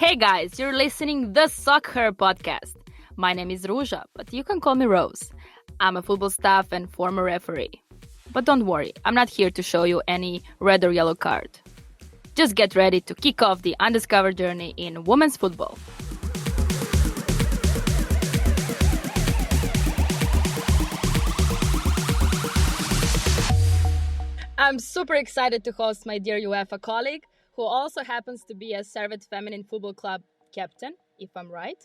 Hey guys, you're listening the SoccHer podcast. My name is Ruja, but you can call me Rose. I'm a football staff and former referee. But don't worry, I'm not here to show you any red or yellow card. Just get ready to kick off the undiscovered journey in women's football. I'm super excited to host my dear UEFA colleague, who also happens to be a Servette Feminine Football Club captain, if I'm right,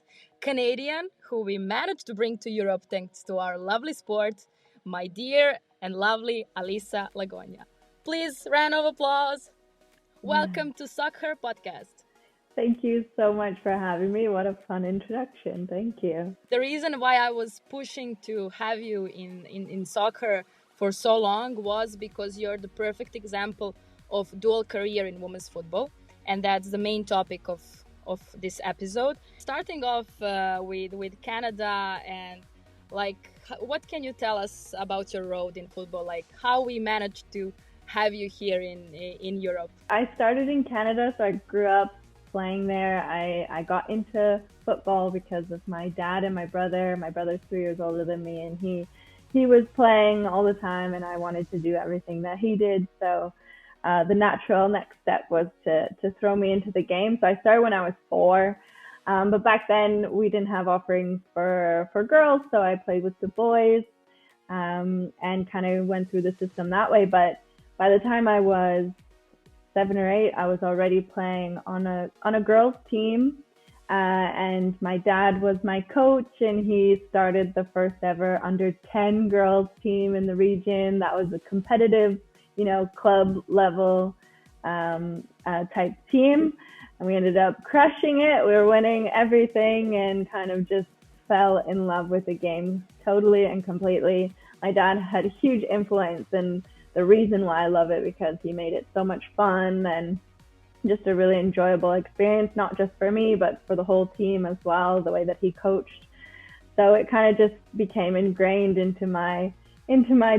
Canadian, who we managed to bring to Europe thanks to our lovely sport, my dear and lovely Alyssa Lagonia. Please, round of applause. Welcome to SoccHer podcast. Thank you so much for having me. What a fun introduction. Thank you. The reason why I was pushing to have you in SoccHer for so long was because you're the perfect example of dual career in women's football, and that's the main topic of this episode. Starting off with Canada, and what can you tell us about your road in football? Like how we managed to have you here in Europe? I started in Canada, so I grew up playing there. I got into football because of my dad and my brother. My brother's 3 years older than me, and he was playing all the time, and I wanted to do everything that he did. So the natural next step was to throw me into the game. So I started when I was 4. But back then we didn't have offerings for girls, so I played with the boys and kind of went through the system that way. But by the time I was 7 or 8, I was already playing on a girls team. And my dad was my coach, and he started the first ever under 10 girls team in the region. That was a competitive, club level type team. And we ended up crushing it. We were winning everything and kind of just fell in love with the game totally and completely. My dad had a huge influence, and the reason why I love it because he made it so much fun and just a really enjoyable experience, not just for me, but for the whole team as well, the way that he coached. So it kind of just became ingrained into my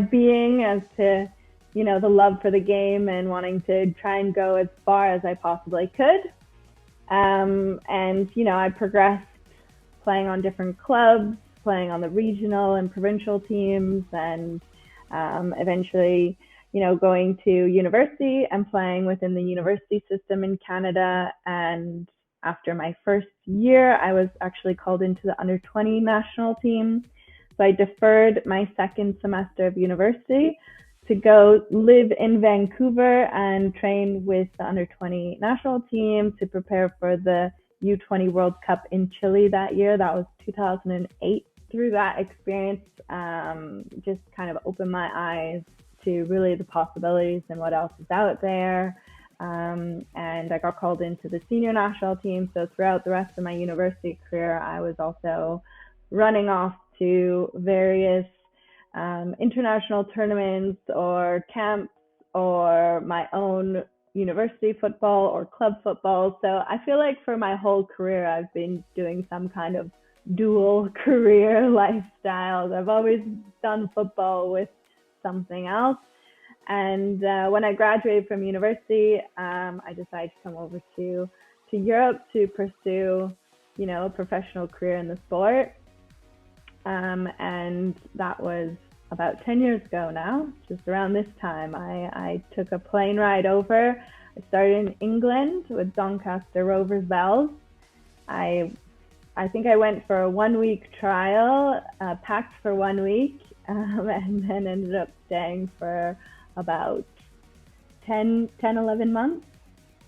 being as to, the love for the game and wanting to try and go as far as I possibly could. And, I progressed playing on different clubs, playing on the regional and provincial teams, and eventually going to university and playing within the university system in Canada. And after my first year, I was actually called into the under 20 national team. So I deferred my second semester of university to go live in Vancouver and train with the under 20 national team to prepare for the U20 World Cup in Chile that year. That was 2008. Through that experience, just kind of opened my eyes to really the possibilities and what else is out there. And I got called into the senior national team. So throughout the rest of my university career, I was also running off to various international tournaments or camps or my own university football or club football. So I feel like for my whole career, I've been doing some kind of dual career lifestyle. I've always done football with something else. And when I graduated from university, I decided to come over to Europe to pursue, a professional career in the sport. And that was about 10 years ago now, just around this time. I took a plane ride over. I started in England with Doncaster Rovers Bells. I think I went for a 1-week trial, packed for 1 week, and then ended up staying for about 11 months.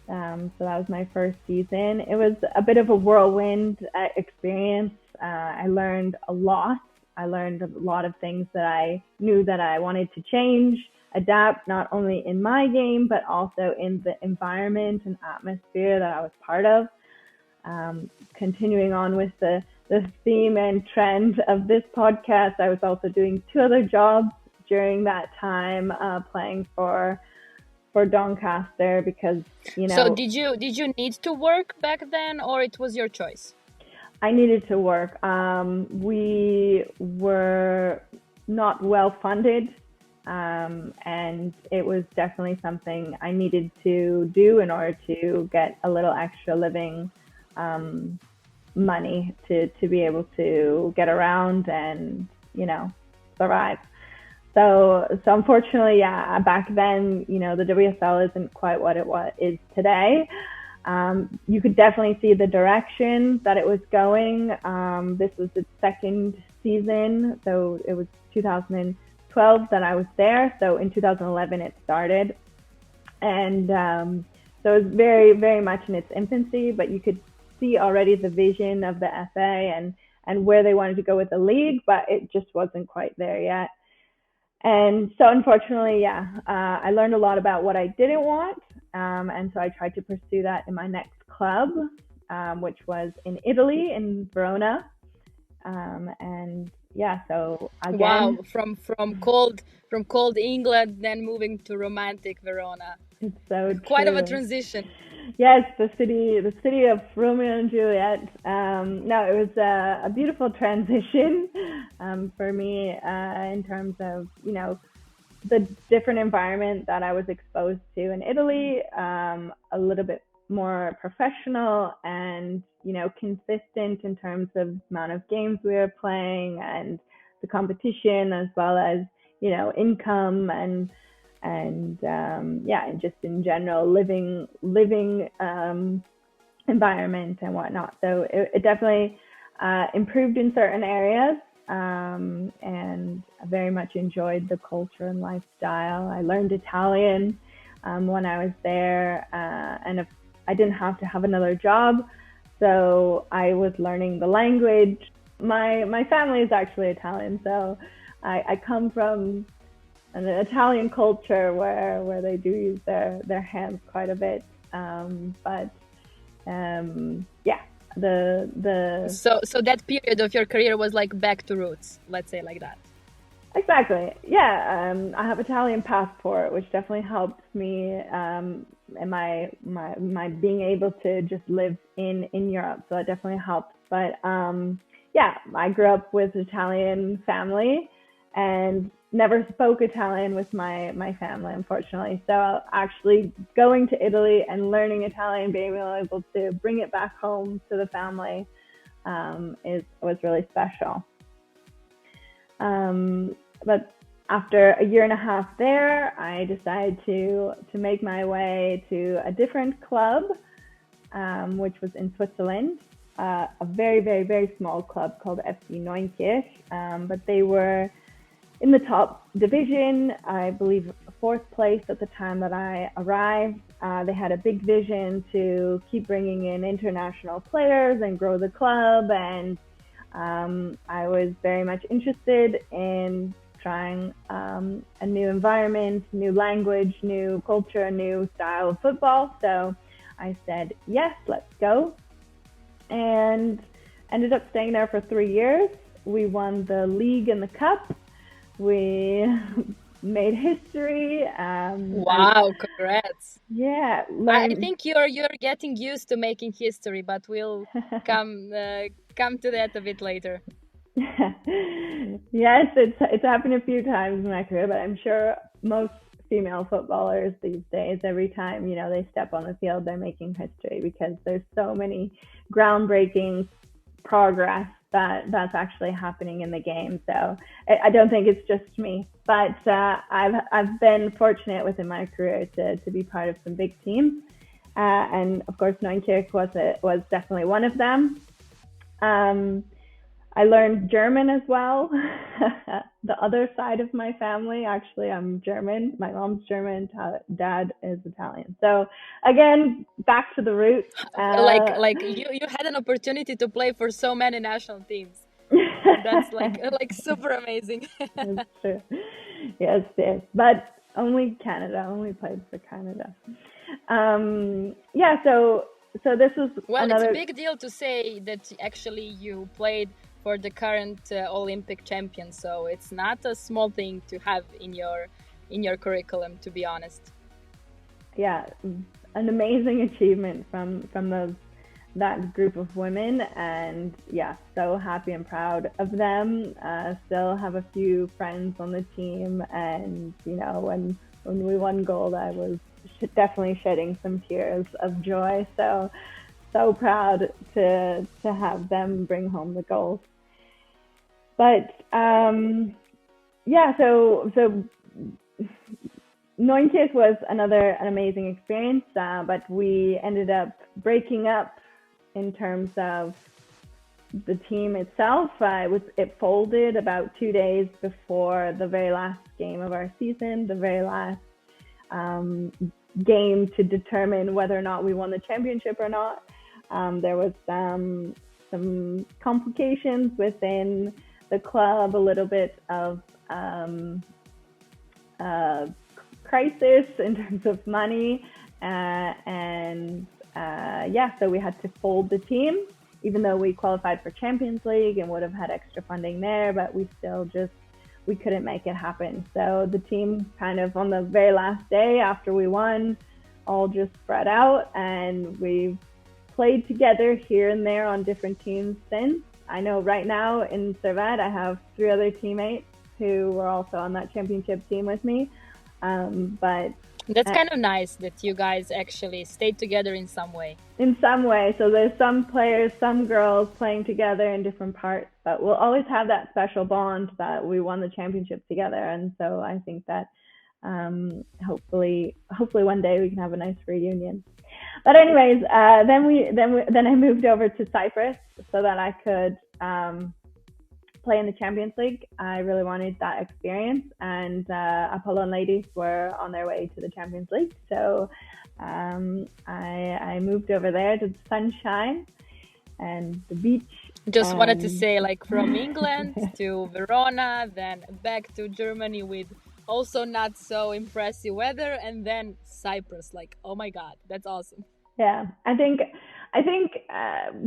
So that was my first season. It was a bit of a whirlwind experience. I learned a lot. I learned a lot of things that I knew that I wanted to change, adapt, not only in my game, but also in the environment and atmosphere that I was part of. Continuing on with the theme and trend of this podcast, I was also doing 2 other jobs during that time, playing for Doncaster because, So did you need to work back then, or it was your choice? I needed to work. We were not well funded, and it was definitely something I needed to do in order to get a little extra living money to be able to get around and, survive. So unfortunately, yeah, back then, the WSL isn't quite what is today. You could definitely see the direction that it was going. This was its second season, so it was 2012 that I was there. So in 2011 it started, and so it was very, very much in its infancy. But you could see already the vision of the FA and where they wanted to go with the league, but it just wasn't quite there yet. And so unfortunately, yeah, I learned a lot about what I didn't want. And so I tried to pursue that in my next club, which was in Italy, in Verona. And yeah, so again, wow, from cold England, then moving to romantic Verona. It's so quite of a true. transition. Yes, the city of Romeo and Juliet. No, it was a beautiful transition for me in terms of the different environment that I was exposed to in Italy. A little bit more professional and consistent in terms of amount of games we were playing and the competition, as well as income and yeah, and just in general living environment and whatnot. So it definitely improved in certain areas, and I very much enjoyed the culture and lifestyle. I learned Italian when I was there, and if I didn't have to have another job, so I was learning the language. My family is actually Italian, so I come from an Italian culture where they do use their hands quite a bit. But yeah, so that period of your career was like back to roots, let's say like that. Exactly. Yeah, I have Italian passport, which definitely helped me in my being able to just live in Europe. So that definitely helped. But yeah, I grew up with Italian family and never spoke Italian with my family, unfortunately. So actually going to Italy and learning Italian, being able to bring it back home to the family was really special. But after a year and a half there, I decided to make my way to a different club, which was in Switzerland, a very, very, very small club called FC Neunkirch. But they were in the top division, I believe fourth place at the time that I arrived. They had a big vision to keep bringing in international players and grow the club. And I was very much interested in trying a new environment, new language, new culture, new style of football. So I said, yes, let's go. And ended up staying there for 3 years. We won the league and the cup. We made history. Wow, congrats. Yeah. I think you're getting used to making history, but we'll come to that a bit later. Yes, it's happened a few times in my career, but I'm sure most female footballers these days, every time they step on the field, they're making history because there's so many groundbreaking progress that's actually happening in the game. So I don't think it's just me, but I've been fortunate within my career to be part of some big teams, and of course Neunkirch was definitely one of them. I learned German as well. The other side of my family, actually, I'm German. My mom's German, dad is Italian. So again, back to the roots. Like you had an opportunity to play for so many national teams. That's like super amazing. That's true. Yes, but only Canada. Only played for Canada. Yeah. So this was It's a big deal to say that actually you played for the current Olympic champion. So it's not a small thing to have in your curriculum, to be honest. Yeah, an amazing achievement from that group of women, and yeah, so happy and proud of them. Still have a few friends on the team, and when we won gold, I was definitely shedding some tears of joy. So so proud to have them bring home the goals. But yeah, so Neunkirch was an amazing experience, but we ended up breaking up in terms of the team itself. It folded about 2 days before the very last game of our season, the very last game to determine whether or not we won the championship or not. There was some complications within the club, a little bit of crisis in terms of money, so we had to fold the team, even though we qualified for Champions League and would have had extra funding there, but we couldn't make it happen. So the team kind of on the very last day after we won, all just spread out, and we've played together here and there on different teams since. I know right now in Servette, I have 3 other teammates who were also on that championship team with me. But that's kind of nice that you guys actually stayed together in some way. In some way. So there's some players, some girls playing together in different parts, but we'll always have that special bond that we won the championship together. And so I think that hopefully one day we can have a nice reunion. But anyways, then I moved over to Cyprus so that I could play in the Champions League. I really wanted that experience, and Apollon ladies were on their way to the Champions League. So I moved over there to the sunshine and the beach. Just wanted to say, like, from England to Verona, then back to Germany with also not so impressive weather, and then Cyprus. Like, oh my God, that's awesome. Yeah, I think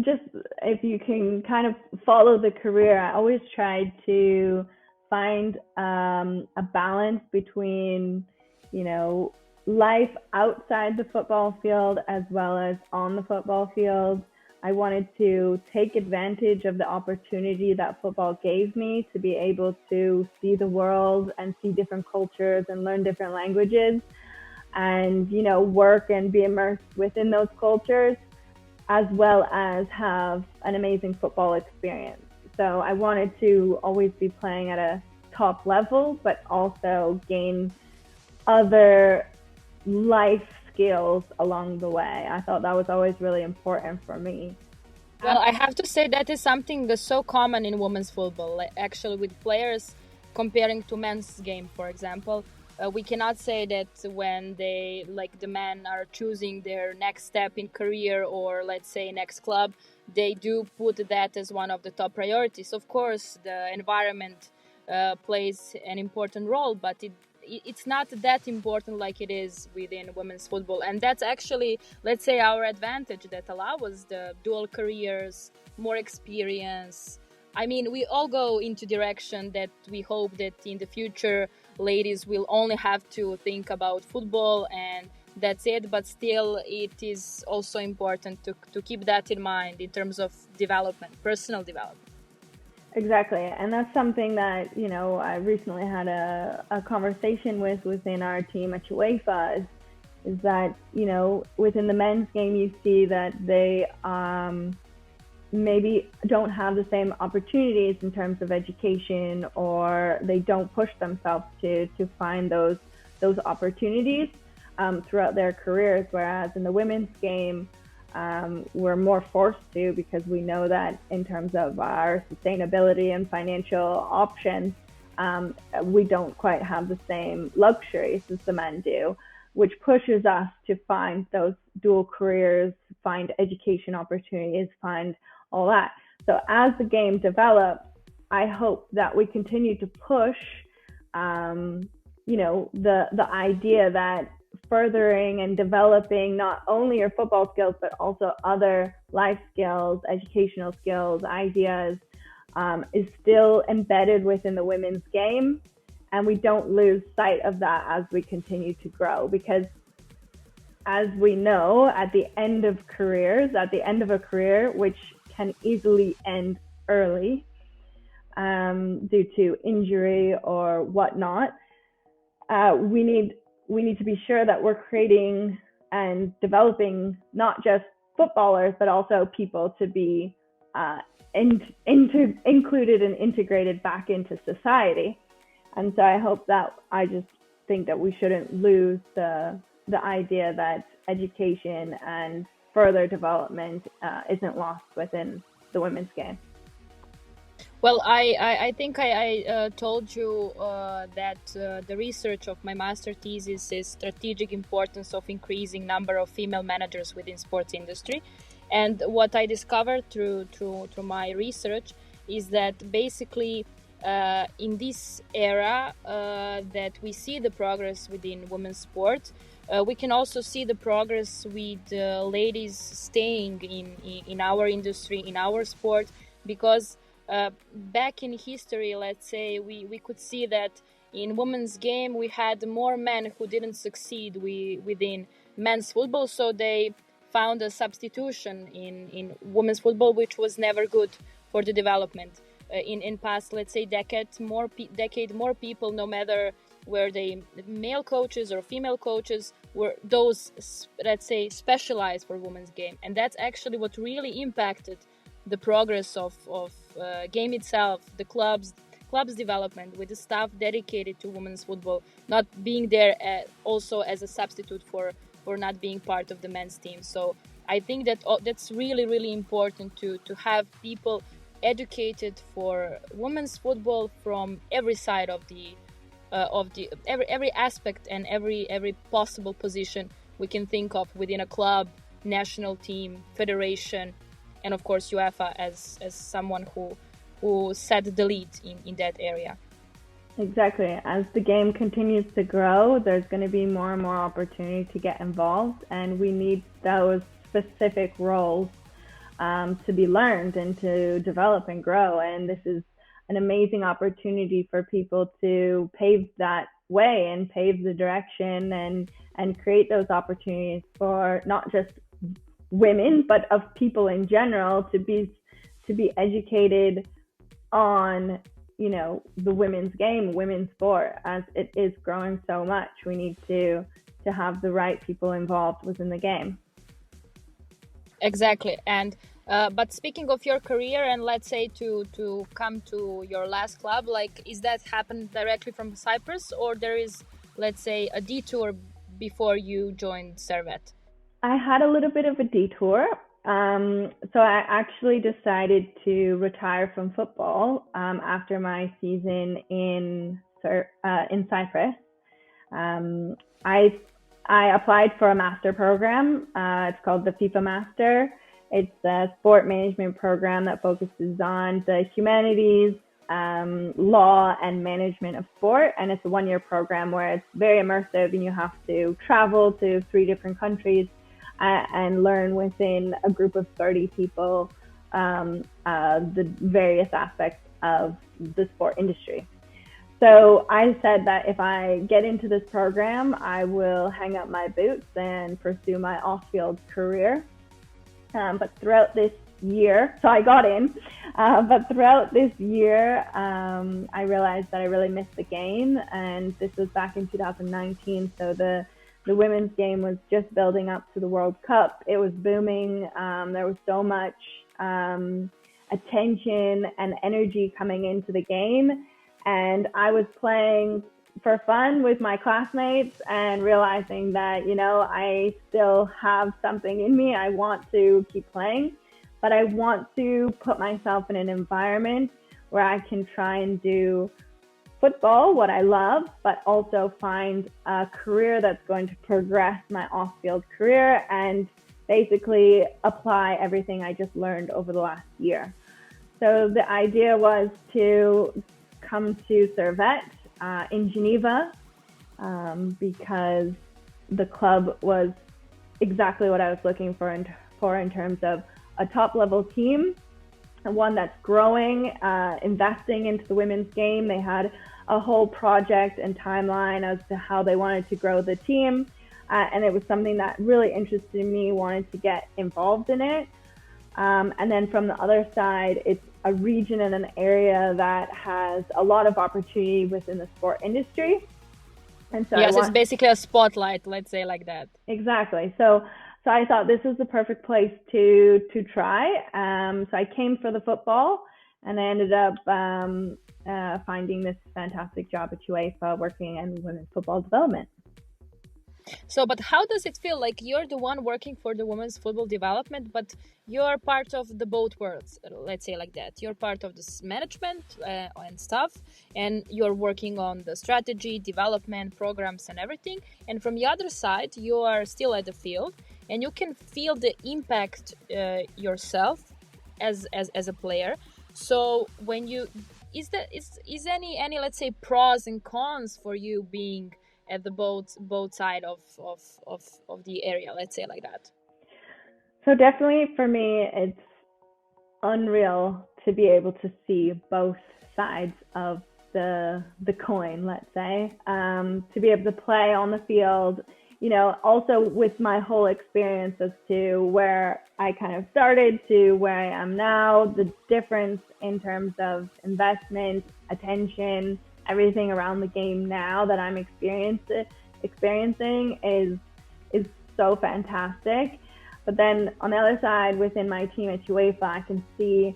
just if you can kind of follow the career, I always tried to find a balance between, life outside the football field as well as on the football field. I wanted to take advantage of the opportunity that football gave me to be able to see the world and see different cultures and learn different languages and, work and be immersed within those cultures, as well as have an amazing football experience. So I wanted to always be playing at a top level, but also gain other life skills along the way. I thought that was always really important for me. Well, I have to say that is something that's so common in women's football, actually, with players comparing to men's game, for example. We cannot say that when the men are choosing their next step in career or, let's say, next club, they do put that as one of the top priorities. Of course, the environment plays an important role, but it's not that important like it is within women's football. And that's actually, let's say, our advantage that allows us the dual careers, more experience. I mean, we all go into direction that we hope that in the future ladies will only have to think about football and that's it. But still, it is also important to keep that in mind in terms of development, personal development. Exactly. And that's something that, I recently had a conversation within our team at UEFA is that, within the men's game, you see that they maybe don't have the same opportunities in terms of education, or they don't push themselves to find those opportunities throughout their careers. Whereas in the women's game, we're more forced to, because we know that in terms of our sustainability and financial options, we don't quite have the same luxuries as the men do, which pushes us to find those dual careers, find education opportunities, find all that. So as the game develops, I hope that we continue to push, the idea that furthering and developing not only your football skills, but also other life skills, educational skills, ideas, is still embedded within the women's game. And we don't lose sight of that as we continue to grow, because as we know, at the end of a career, which can easily end early due to injury or whatnot, we need to be sure that we're creating and developing not just footballers, but also people to be included and integrated back into society. And so I just think that we shouldn't lose the idea that education and further development isn't lost within the women's game. Well, I think I told you that the research of my master thesis is strategic importance of increasing number of female managers within sports industry. And what I discovered through my research is that basically in this era that we see the progress within women's sport, we can also see the progress with ladies staying in our industry, in our sport, because back in history, let's say, we could see that in women's game we had more men who didn't succeed within men's football, so they found a substitution in women's football, which was never good for the development. In past, let's say, decade, more people, no matter were they male coaches or female coaches, were those, let's say, specialized for women's game. And that's actually what really impacted the progress of game itself, the club's development, with the staff dedicated to women's football, not being there also as a substitute for not being part of the men's team. So I think that that's really, really important to have people educated for women's football from every side of the every aspect and every possible position we can think of within a club, national team, federation, and of course UEFA as someone who set the lead in that area. Exactly. As the game continues to grow, there's going to be more and more opportunity to get involved, and we need those specific roles to be learned and to develop and grow. And this is an amazing opportunity for people to pave that way and pave the direction and create those opportunities for not just women, but of people in general to be educated on, the women's game, women's sport, as it is growing so much. We need to have the right people involved within the game. Exactly. And but speaking of your career, and let's say to come to your last club, like, is that happened directly from Cyprus, or there is, let's say, a detour before you joined Servette? I had a little bit of a detour. So I actually decided to retire from football after my season in Cyprus. I applied for a master program. It's called the FIFA Master. It's a sport management program that focuses on the humanities, law, and management of sport. And it's a one-year program where it's very immersive, and you have to travel to 3 different countries and learn within a group of 30 people the various aspects of the sport industry. So I said that if I get into this program, I will hang up my boots and pursue my off-field career. But throughout this year, so I got in, but throughout this year, I realized that I really missed the game. And this was back in 2019. So the women's game was just building up to the World Cup. It was booming. There was so much attention and energy coming into the game. And I was playing for fun with my classmates and realizing that, I still have something in me. I want to keep playing, but I want to put myself in an environment where I can try and do football, what I love, but also find a career that's going to progress my off-field career and basically apply everything I just learned over the last year. So the idea was to come to Servette in Geneva because the club was exactly what I was looking for in terms of a top-level team, one that's growing, investing into the women's game. They had a whole project and timeline as to how they wanted to grow the team. And it was something that really interested me, wanted to get involved in it. And then from the other side, it's a region and an area that has a lot of opportunity within the sport industry. And so yes, it's basically a spotlight, let's say like that. Exactly. So So I thought this was the perfect place to try. So I came for the football, and I ended up finding this fantastic job at UEFA working in women's football development. So, but how does it feel? Like you're the one working for the women's football development, but you're part of the both worlds, let's say like that. You're part of this management and stuff, and you're working on the strategy, development, programs, and everything. And from the other side, you are still at the field, and you can feel the impact yourself as a player. So, when you is any let's say pros and cons for you being at the both side of the area, let's say like that? So definitely for me, it's unreal to be able to see both sides of the coin, let's say, to be able to play on the field, also with my whole experience as to where I kind of started to where I am now, the difference in terms of investment, attention, everything around the game now that I'm experiencing is so fantastic. But then on the other side, within my team at UEFA, I can see,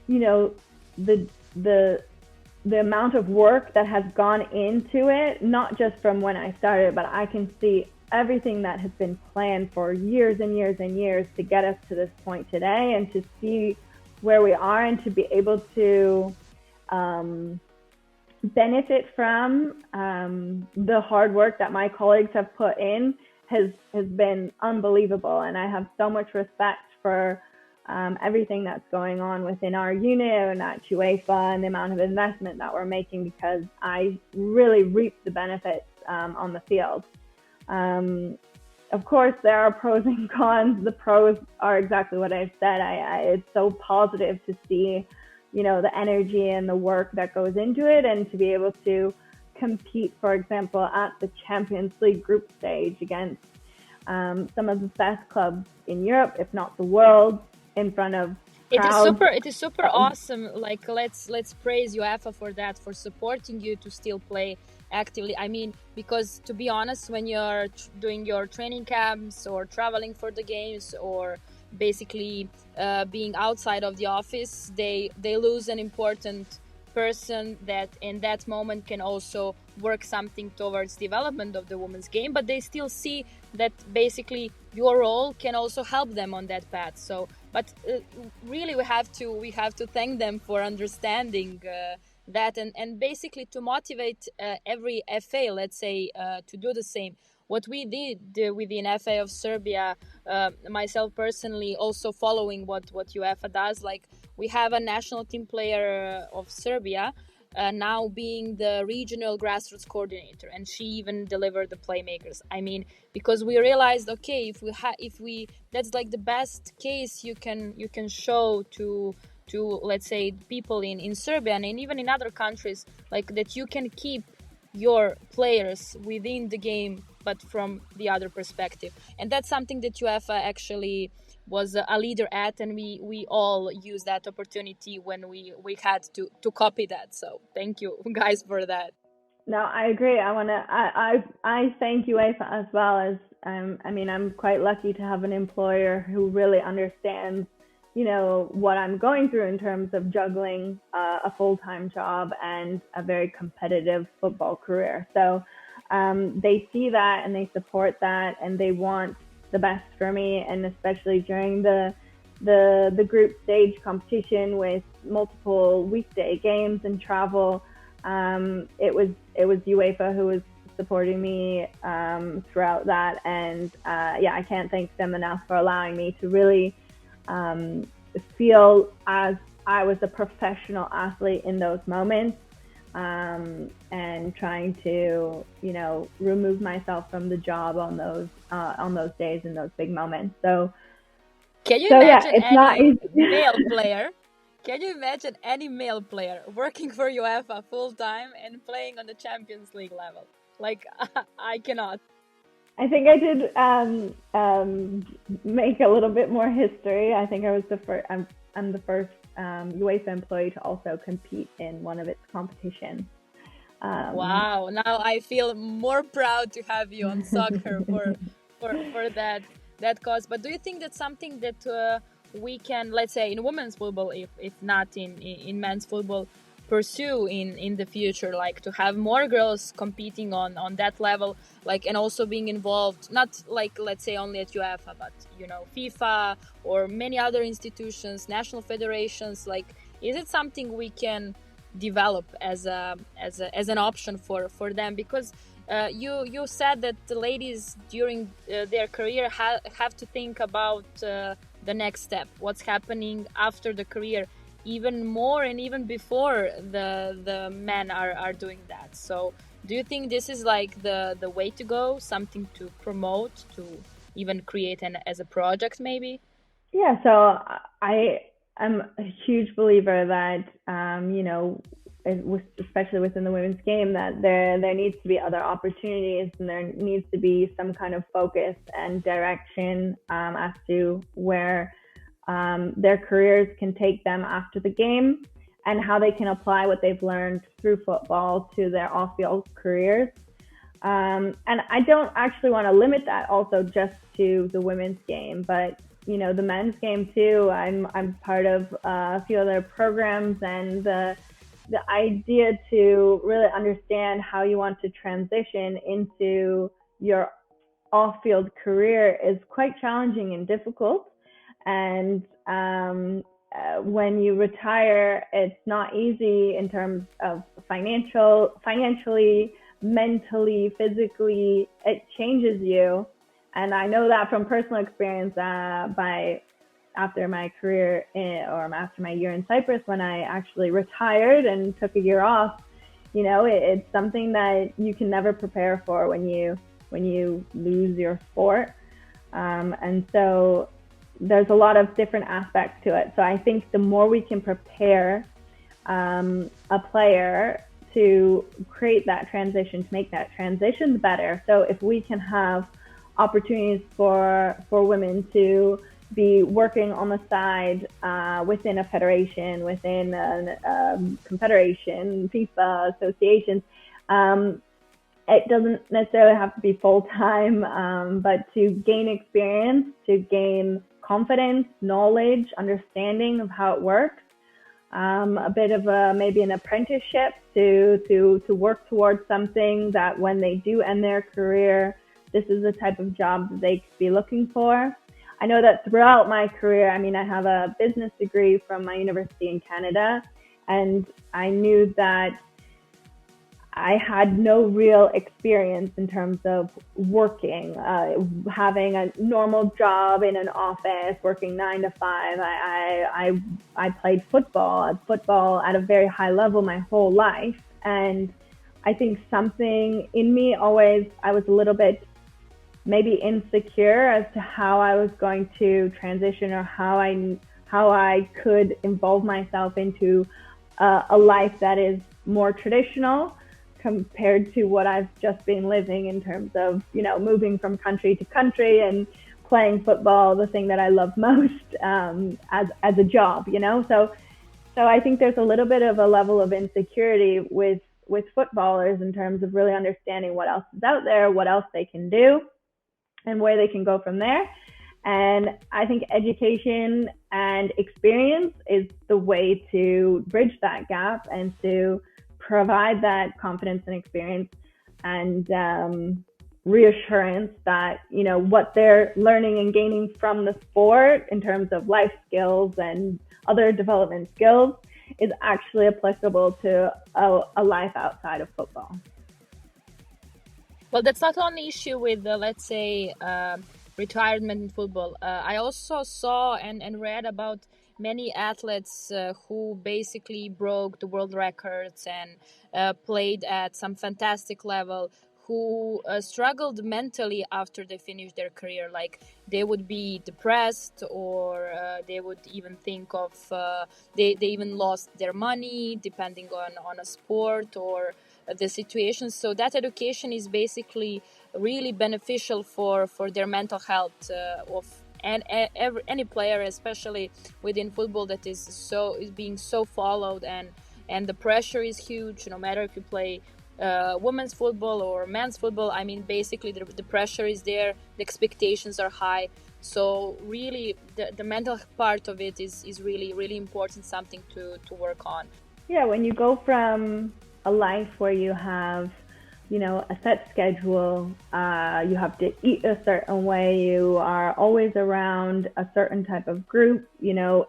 the amount of work that has gone into it, not just from when I started, but I can see everything that has been planned for years and years and years to get us to this point today, and to see where we are and to be able to benefit from the hard work that my colleagues have put in has been unbelievable. And I have so much respect for everything that's going on within our unit and at UEFA, and the amount of investment that we're making, because I really reap the benefits on the field. Of course, there are pros and cons. The pros are exactly what I've said. It's so positive to see, the energy and the work that goes into it, and to be able to compete, for example, at the Champions League group stage against some of the best clubs in Europe, if not the world, in front of crowds. It is super awesome. Like let's praise UEFA for that, for supporting you to still play actively. I mean, because to be honest, when you're doing your training camps or traveling for the games, or basically being outside of the office, they lose an important person that in that moment can also work something towards development of the women's game, but they still see that basically your role can also help them on that path. So but really we have to thank them for understanding that, and basically to motivate every FA, let's say, to do the same. What we did within FA of Serbia, myself personally, also following what UEFA does, like we have a national team player of Serbia now being the regional grassroots coordinator, and she even delivered the playmakers. I mean, because we realized, okay, if we that's like the best case you can show to let's say people in Serbia and even in other countries, like that you can keep your players within the game, but from the other perspective. And that's something that UEFA actually was a leader at, and we all use that opportunity when we had to copy that. So thank you guys for that. No, I agree. I thank UEFA as well. As I'm quite lucky to have an employer who really understands what I'm going through in terms of juggling a full-time job and a very competitive football career. So they see that and they support that, and they want the best for me. And especially during the group stage competition with multiple weekday games and travel, it was UEFA who was supporting me throughout that. And I can't thank them enough for allowing me to really feel as I was a professional athlete in those moments, and trying to remove myself from the job on those days and those big moments. So can you imagine it's not easy. Male player? Can you imagine any male player working for UEFA full time and playing on the Champions League level? Like I cannot. I think I did make a little bit more history. I think I was the first. I'm the first UEFA employee to also compete in one of its competitions. Wow! Now I feel more proud to have you on SoccHer for that. that cause. But do you think that's something that we can, let's say, in women's football, if not in men's football, pursue in the future, like to have more girls competing on that level, like, and also being involved, not like, let's say, only at UEFA, but FIFA or many other institutions, national federations? Like, is it something we can develop as an option for them? Because you said that the ladies during their career have to think about the next step, what's happening after the career, even more and even before the men are doing that. So do you think this is like the way to go, something to promote, to even create as a project maybe? Yeah, so I am a huge believer that especially within the women's game, that there needs to be other opportunities, and there needs to be some kind of focus and direction as to where their careers can take them after the game, and how they can apply what they've learned through football to their off-field careers. And I don't actually want to limit that also just to the women's game, but the men's game too. I'm part of a few other programs, and the idea to really understand how you want to transition into your off-field career is quite challenging and difficult. And when you retire, it's not easy in terms of financially, mentally, physically. It changes you. And I know that from personal experience after my career after my year in Cyprus, when I actually retired and took a year off. It's something that you can never prepare for when you lose your sport. And so there's a lot of different aspects to it. So I think the more we can prepare a player to create that transition, to make that transition, the better. So if we can have opportunities for women to be working on the side within a federation, within a confederation, FIFA, associations, it doesn't necessarily have to be full-time, but to gain experience, to gain confidence, knowledge, understanding of how it works, a bit of maybe an apprenticeship to work towards something that when they do end their career, this is the type of job that they could be looking for. I know that throughout my career, I have a business degree from my university in Canada, and I knew that I had no real experience in terms of working, having a normal job in an office, working 9 to 5. I played football at a very high level my whole life. And I think something in me I was a little bit maybe insecure as to how I was going to transition, or how I could involve myself into a life that is more traditional compared to what I've just been living, in terms of, moving from country to country and playing football, the thing that I love most, as a job, So I think there's a little bit of a level of insecurity with footballers in terms of really understanding what else is out there, what else they can do, and where they can go from there. And I think education and experience is the way to bridge that gap and to provide that confidence and experience and reassurance that, what they're learning and gaining from the sport in terms of life skills and other development skills is actually applicable to a life outside of football. Well, that's not only issue with, let's say, retirement in football. I also saw and read about many athletes who basically broke the world records and played at some fantastic level, who struggled mentally after they finished their career. Like, they would be depressed, or they would even think of, they even lost their money, depending on a sport or the situation. So that education is basically really beneficial for their mental health of any player, especially within football, that is being so followed, and the pressure is huge, no matter if you play women's football or men's football. I mean, basically the pressure is there, the expectations are high. So really, the mental part of it is really, really important, something to work on. Yeah, when you go from a life where you have, a set schedule, you have to eat a certain way, you are always around a certain type of group,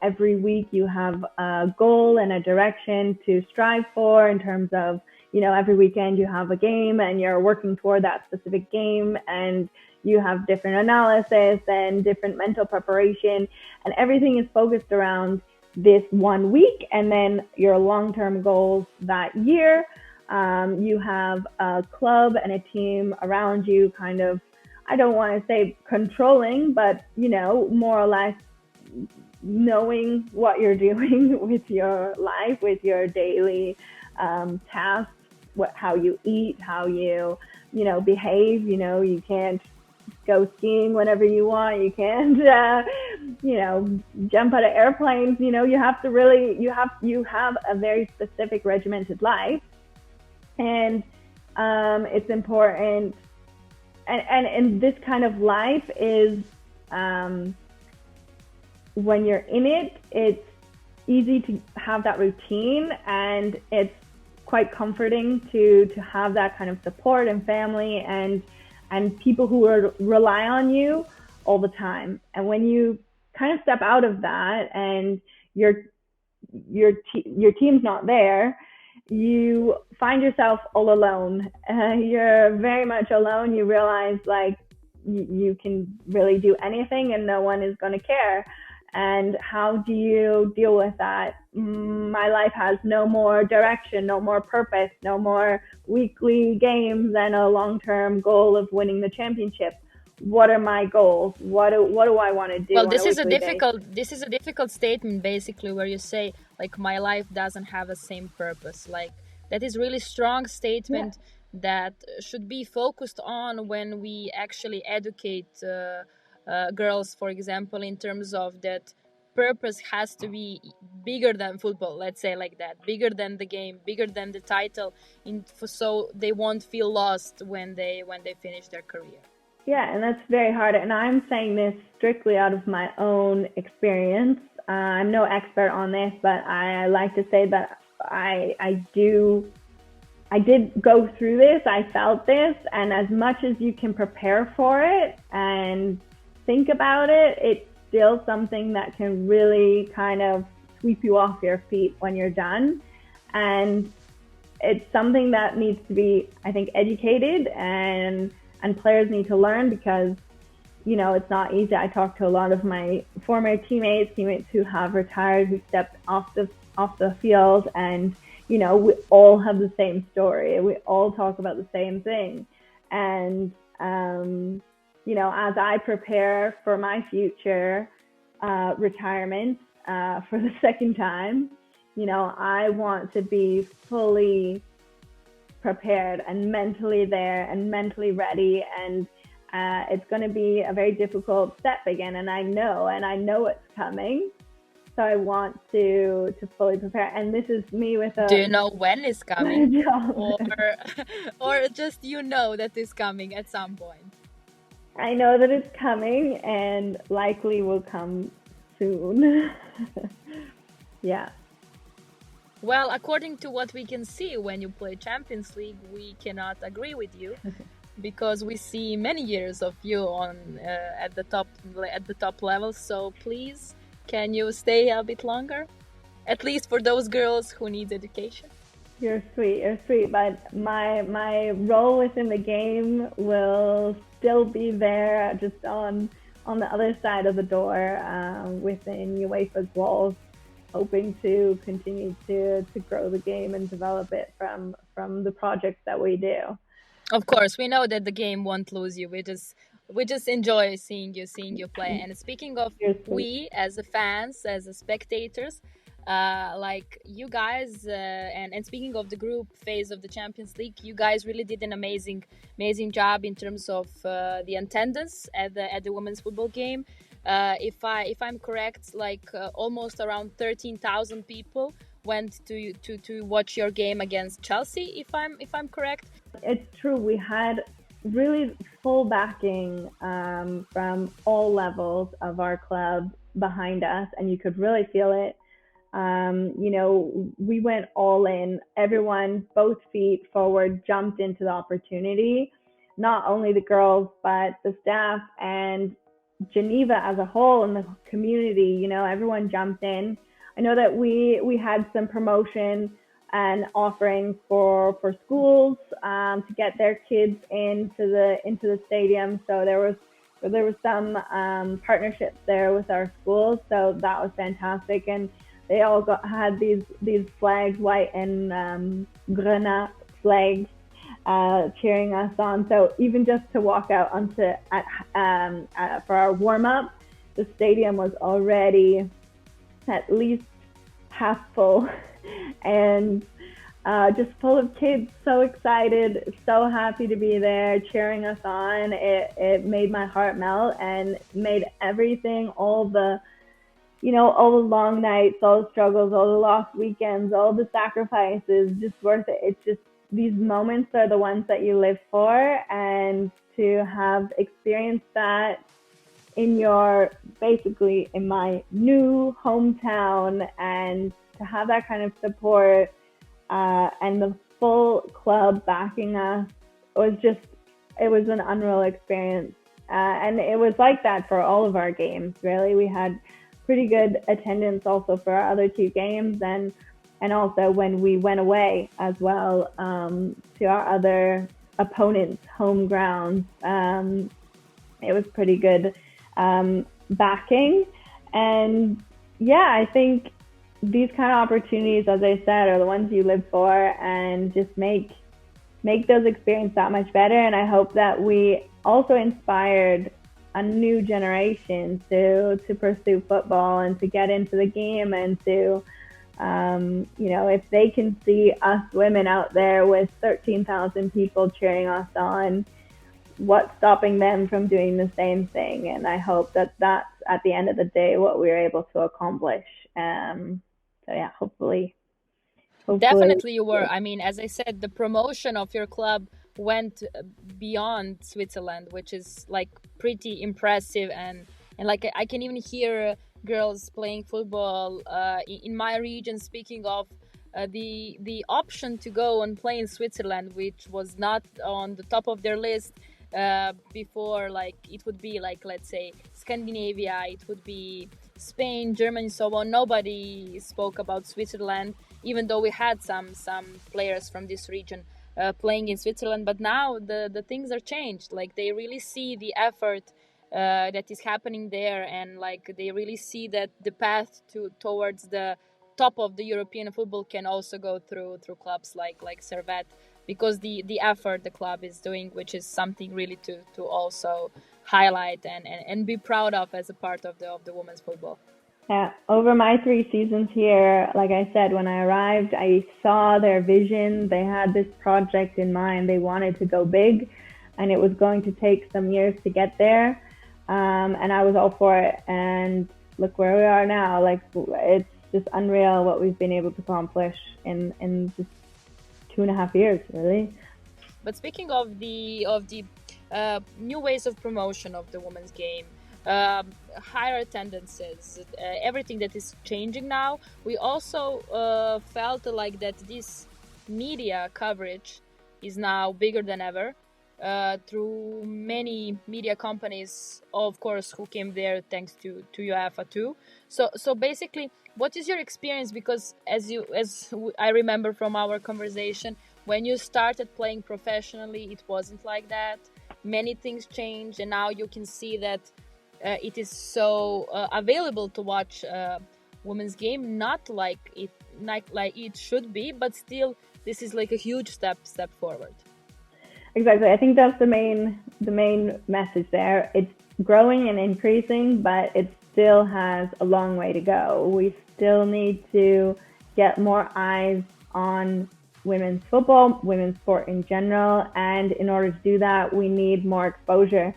every week you have a goal and a direction to strive for in terms of, every weekend you have a game and you're working toward that specific game, and you have different analysis and different mental preparation, and everything is focused around this 1 week and then your long-term goals that year. You have a club and a team around you kind of, I don't want to say controlling, but, more or less knowing what you're doing with your life, with your daily tasks, how you eat, how you, behave. You can't go skiing whenever you want. You can't, jump out of airplanes. You have to really, you have a very specific regimented life. And it's important. And this kind of life is, when you're in it, it's easy to have that routine, and it's quite comforting to have that kind of support and family and people who rely on you all the time. And when you kind of step out of that and your team's not there, you find yourself all alone. You're very much alone. You realize like you can really do anything and no one is going to care. And how do you deal with that? My life has no more direction, no more purpose, no more weekly games and a long-term goal of winning the championship. What are my goals? What do I want to do? Well, this is a difficult statement, basically, where you say like my life doesn't have the same purpose. Like that is really strong statement that should be focused on when we actually educate girls, for example, in terms of that purpose has to be bigger than football, let's say like that, bigger than the game, bigger than the title, so they won't feel lost when they finish their career. Yeah, and that's very hard. And I'm saying this strictly out of my own experience. I'm no expert on this, but I like to say that I did go through this. I felt this, and as much as you can prepare for it and think about it, it's still something that can really kind of sweep you off your feet when you're done. And it's something that needs to be, I think, educated and players need to learn, because, it's not easy. I talk to a lot of my former teammates who have retired, who stepped off the field, and, we all have the same story. We all talk about the same thing. And, as I prepare for my future retirement for the second time, I want to be fully prepared and mentally there and mentally ready. And it's going to be a very difficult step again. And I know it's coming. So I want to fully prepare. And this is me with a... Do you know when it's coming? or just that it's coming at some point? I know that it's coming and likely will come soon. Yeah. Well, according to what we can see when you play Champions League, we cannot agree with you because we see many years of you on at the top level. So please, can you stay a bit longer? At least for those girls who need education. You're sweet, but my role within the game will still be there, just on the other side of the door, within UEFA's walls, hoping to continue to grow the game and develop it from the projects that we do. Of course, we know that the game won't lose you. We just enjoy seeing you play. And speaking of we as a fans, as a spectators, like you guys, and speaking of the group phase of the Champions League, you guys really did an amazing job in terms of the attendance at the women's football game. If I'm correct, like almost around 13,000 people went to watch your game against Chelsea, if I'm correct. It's true. We had really full backing from all levels of our club behind us, and you could really feel it. We went all in. Everyone, both feet forward, jumped into the opportunity. Not only the girls, but the staff and Geneva as a whole and the community. Everyone jumped in. I know that we had some promotion and offerings for schools to get their kids into the stadium. So there was some partnerships there with our schools. So that was fantastic, and they all had these flags, white and grenat flags, cheering us on. So even just to walk out onto for our warm up, the stadium was already at least half full, and just full of kids, so excited, so happy to be there, cheering us on. It made my heart melt and made everything, all the long nights, all the struggles, all the lost weekends, all the sacrifices, just worth it. It's just, these moments are the ones that you live for, and to have experienced that basically in my new hometown, and to have that kind of support and the full club backing us it was an unreal experience. And it was like that for all of our games, really. We had pretty good attendance also for our other two games, and also when we went away as well to our other opponents' home grounds. It was pretty good backing. And yeah, I think these kind of opportunities, as I said, are the ones you live for, and just make those experiences that much better. And I hope that we also inspired a new generation to pursue football and to get into the game, and to if they can see us women out there with 13,000 people cheering us on, what's stopping them from doing the same thing? And I hope that that's at the end of the day what we were able to accomplish. So yeah, hopefully. Definitely you were. I mean, as I said, the promotion of your club went beyond Switzerland, which is like pretty impressive. And like I can even hear girls playing football in my region speaking of the option to go and play in Switzerland, which was not on the top of their list before. Like it would be like, let's say, Scandinavia, it would be Spain, Germany, so on. Nobody spoke about Switzerland, even though we had some players from this region playing in Switzerland. But now the things are changed. Like they really see the effort that is happening there, and like they really see that the path towards the top of the European football can also go through clubs like Servette, because the effort the club is doing, which is something really to also highlight and be proud of as a part of the women's football. Yeah, over my 3 seasons here, like I said, when I arrived, I saw their vision. They had this project in mind. They wanted to go big, and it was going to take some years to get there. And I was all for it. And look where we are now. Like, it's just unreal what we've been able to accomplish in just 2.5 years, really. But speaking of the new ways of promotion of the women's game, higher attendances, everything that is changing now, we also felt like that this media coverage is now bigger than ever, through many media companies, of course, who came there thanks to UEFA too. So basically, what is your experience? Because as I remember from our conversation, when you started playing professionally, it wasn't like that. Many things changed, and now you can see that it is so available to watch women's game, not like it should be, but still this is like a huge step forward. Exactly. I think that's the main message there. It's growing and increasing, but it still has a long way to go. We still need to get more eyes on women's football, women's sport in general, and in order to do that, we need more exposure.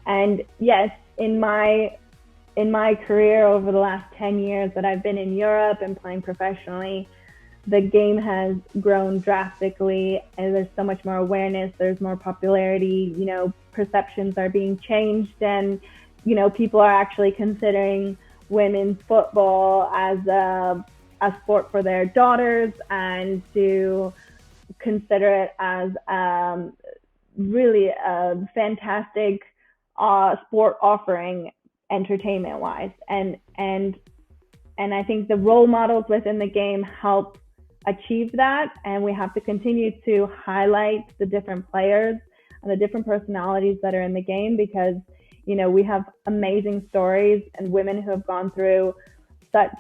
And yes, in my career over the last 10 years that I've been in Europe and playing professionally, the game has grown drastically, and there's so much more awareness, there's more popularity, perceptions are being changed, and people are actually considering women's football as a sport for their daughters, and to consider it as really a fantastic sport offering entertainment wise, and I think the role models within the game help achieve that, and we have to continue to highlight the different players and the different personalities that are in the game, because we have amazing stories and women who have gone through such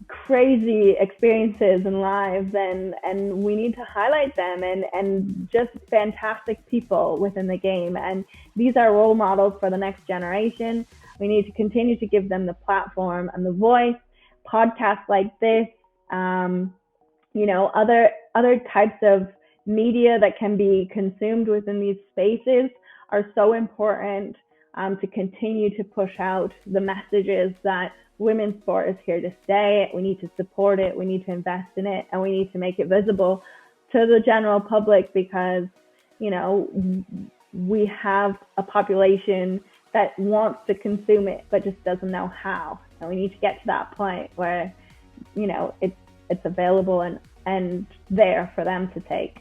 crazy experiences in lives, and we need to highlight them, and just fantastic people within the game, and these are role models for the next generation. We need to continue to give them the platform and the voice. Podcasts like this, other types of media that can be consumed within these spaces are so important, to continue to push out the messages that women's sport is here to stay. We need to support it. We need to invest in it, and we need to make it visible to the general public, because, we have a population that wants to consume it, but just doesn't know how. And we need to get to that point where, it's available and there for them to take.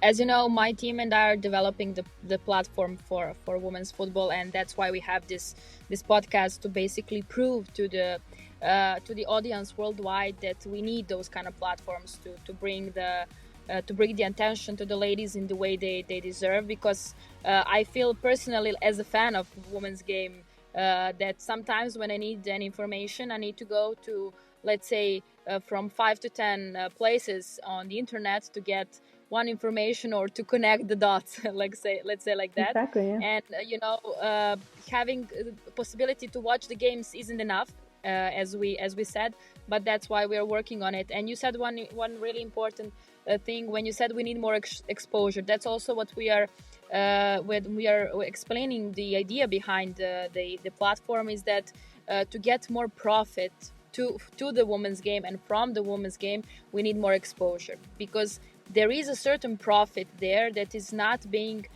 As you know, my team and I are developing the platform for women's football, and that's why we have this podcast, to basically prove to the audience worldwide that we need those kind of platforms to bring the attention to the ladies in the way they deserve. Because I feel personally, as a fan of women's game, that sometimes when I need any information, I need to go to, let's say, from 5 to 10 places on the internet to get one information, or to connect the dots, let's say like that. Exactly, yeah. And having the possibility to watch the games isn't enough, as we said, but that's why we are working on it. And you said one really important thing when you said we need more exposure. That's also what we are when we are explaining the idea behind the platform, is that to get more profit to the women's game, and from the women's game we need more exposure, because there is a certain profit there that is not being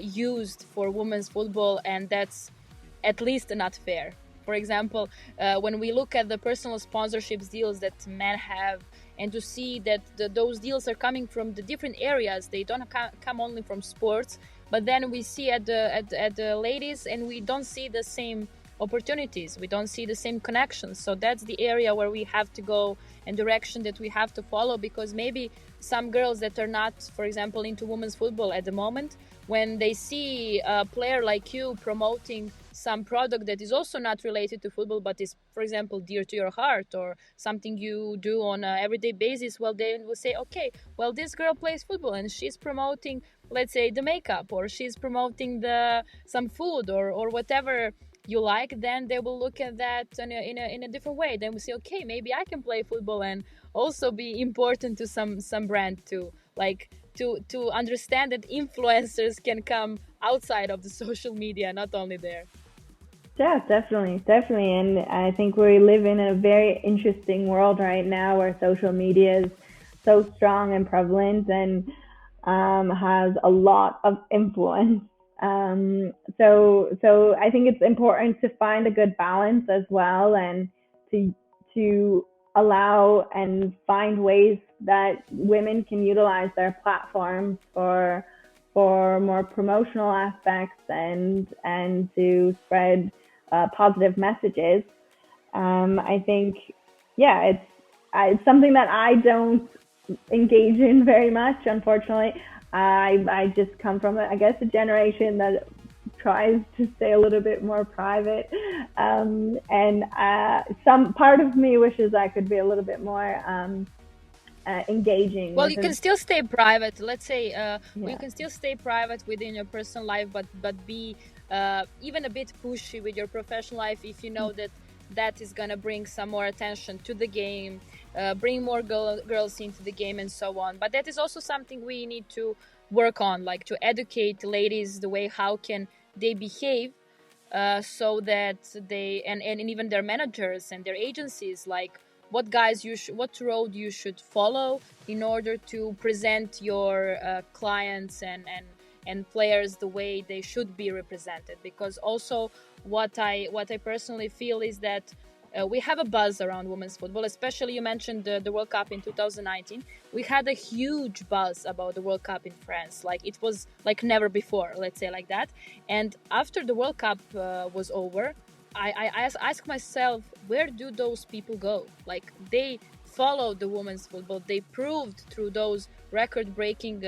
used for women's football, and that's at least not fair. For example, when we look at the personal sponsorships deals that men have, and to see that those deals are coming from the different areas, they don't come only from sports, but then we see at the ladies, and we don't see the same opportunities, we don't see the same connections. So that's the area where we have to go, and direction that we have to follow, because maybe some girls that are not, for example, into women's football at the moment, when they see a player like you promoting some product that is also not related to football, but is, for example, dear to your heart, or something you do on an everyday basis, well, they will say, okay, well, this girl plays football and she's promoting, let's say, the makeup, or she's promoting some food, or whatever you like. Then they will look at that in a different way. Then we say, okay, maybe I can play football and also be important to some brand too, like to understand that influencers can come outside of the social media, not only there. Yeah, definitely. And I think we live in a very interesting world right now, where social media is so strong and prevalent, and has a lot of influence. So I think it's important to find a good balance as well, and to allow and find ways that women can utilize their platforms for more promotional aspects, and to spread positive messages. I think, yeah, it's something that I don't engage in very much, unfortunately. I just come from, I guess, a generation that tries to stay a little bit more private, and some part of me wishes I could be a little bit more engaging. Well, you can still stay private. Let's say you can still stay private within your personal life, but be even a bit pushy with your professional life, if you know that is gonna bring some more attention to the game, bring more girls into the game, and so on. But that is also something we need to work on, like to educate ladies the way how can they behave, so that they and even their managers and their agencies, like what guys what road you should follow in order to present your clients and players the way they should be represented. Because also what I personally feel is that we have a buzz around women's football, especially you mentioned the World Cup in 2019. We had a huge buzz about the World Cup in France. Like, it was like never before, let's say like that. And after the World Cup was over, I ask myself, where do those people go? Like, they followed the women's football. They proved through those record-breaking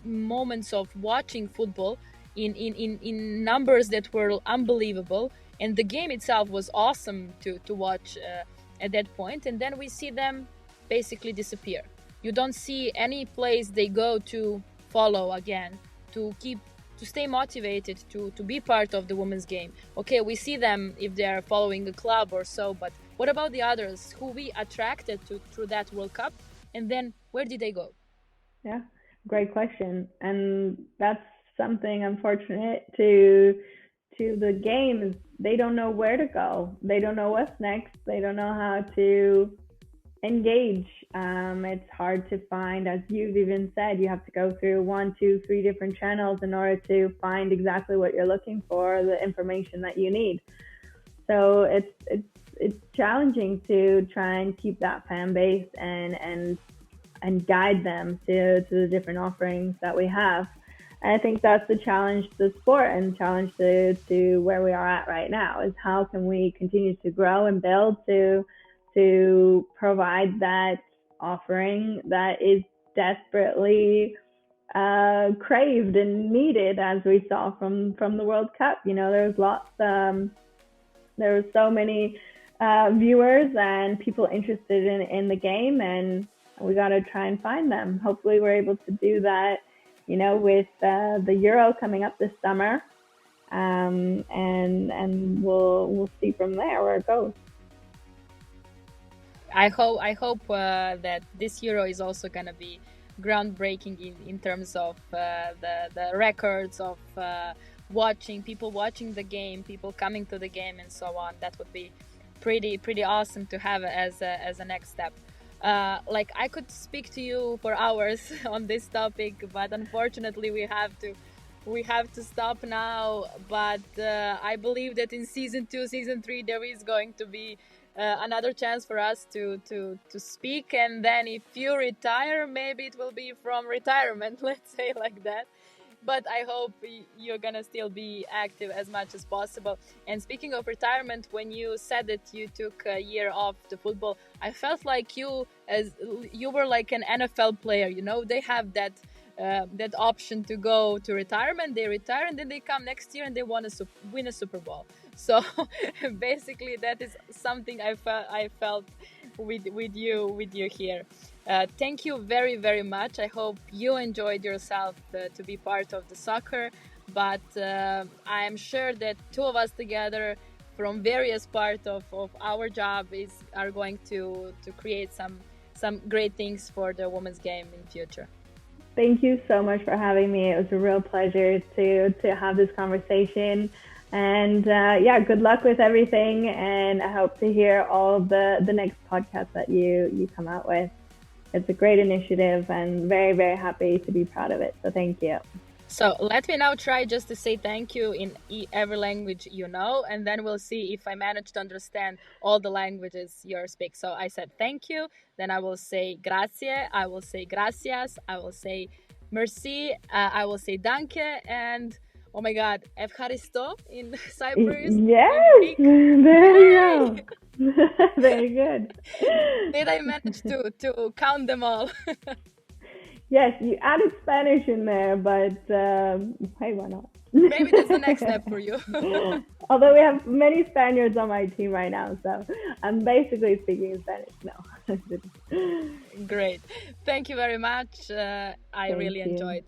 moments of watching football in numbers that were unbelievable. And the game itself was awesome to watch at that point. And then we see them basically disappear. You don't see any place they go to follow again, to stay motivated, to be part of the women's game. Okay, we see them if they are following a club or so, but what about the others who we attracted to through that World Cup? And then where did they go? Yeah, great question. And that's something unfortunate to the game is they don't know where to go. They don't know what's next. They don't know how to engage. It's hard to find, as you've even said, you have to go through 1, 2, 3 different channels in order to find exactly what you're looking for, the information that you need. So it's challenging to try and keep that fan base and guide them to the different offerings that we have. And I think that's the challenge to the sport and challenge to where we are at right now is how can we continue to grow and build to provide that offering that is desperately craved and needed, as we saw from the World Cup. You know, there's lots, there were so many viewers and people interested in the game, and we got to try and find them. Hopefully we're able to do that, you know, with the Euro coming up this summer, and we'll see from there where it goes. I hope that this Euro is also gonna be groundbreaking in terms of the records of people watching the game, people coming to the game, and so on. That would be pretty awesome to have as a next step. Like, I could speak to you for hours on this topic, but unfortunately we have to stop now. But I believe that in season 2, season 3, there is going to be another chance for us to speak. And then if you retire, maybe it will be from retirement, let's say like that. But I hope you're gonna still be active as much as possible. And speaking of retirement, when you said that you took a year off the football, I felt like you were like an NFL player. You know, they have that option to go to retirement. They retire and then they come next year and they win a Super Bowl. So basically, that is something I felt with you here. Thank you very, very much. I hope you enjoyed yourself to be part of the SoccHer. But I am sure that two of us together from various parts of our job are going to create some great things for the women's game in the future. Thank you so much for having me. It was a real pleasure to have this conversation. And yeah, good luck with everything. And I hope to hear all the next podcasts that you come out with. It's a great initiative and very, very happy to be proud of it. So thank you. So let me now try just to say thank you in every language you know, and then we'll see if I manage to understand all the languages you speak. So I said thank you, then I will say grazie, I will say gracias, I will say merci, I will say danke, and oh my God, evcharisto in Cyprus. Yes, there you go. Very good. Did I manage to count them all? Yes, you added Spanish in there, but hey, why not? Maybe that's the next step for you. Although we have many Spaniards on my team right now, so I'm basically speaking in Spanish now. Great. Thank you very much. I really enjoyed